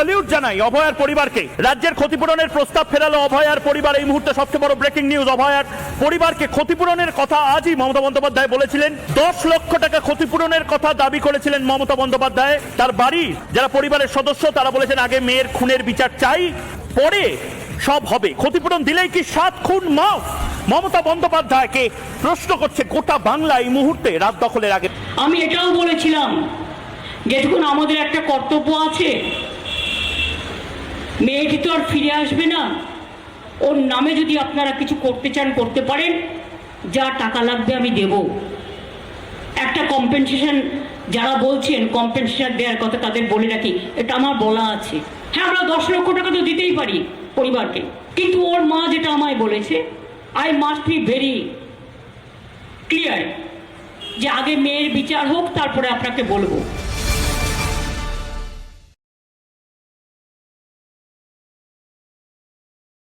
Salute জানাই অভয়ার পরিবারকে। রাজ্যের ক্ষতিপূরণের প্রস্তাব ফেরালো অভয়ার পরিবার। এই মুহূর্তে সবচেয়ে বড় ব্রেকিং নিউজ, অভয়ার পরিবারকে ক্ষতিপূরণের কথা আজই মমতা বন্দ্যোপাধ্যায় বলেছিলেন। 10 লক্ষ টাকা ক্ষতিপূরণের কথা দাবি করেছিলেন মমতা বন্দ্যোপাধ্যায়। তার বাড়ির যারা পরিবারের সদস্য তারা বলেছেন আগে মেয়ের খুনের বিচার চাই, পরে সব হবে। ক্ষতিপূরণ দিলেই কি 7 খুন মাফ? মমতা বন্দ্যোপাধ্যায়কে প্রশ্ন করছে গোটা বাংলা এই মুহূর্তে রাত দখলের আগে। আমি এটাও বলেছিলাম যেটুকুন আমাদের একটা কর্তব্য আছে, মেয়েটি তো আর ফিরে আসবে না, ওর নামে যদি আপনারা কিছু করতে চান করতে পারেন, যা টাকা লাগবে আমি দেব। একটা কম্পেনসেশন যারা বলছেন কম্পেনসেশন দেওয়ার কথা তাদের বলে রাখি, এটা আমার বলা আছে। হ্যাঁ, আমরা 10 লক্ষ টাকা তো দিতেই পারি পরিবারকে, কিন্তু ওর মা যেটা আমায় বলেছে, I must be very clear যে আগে মেয়ের বিচার হোক, তারপরে আপনাকে বলবো।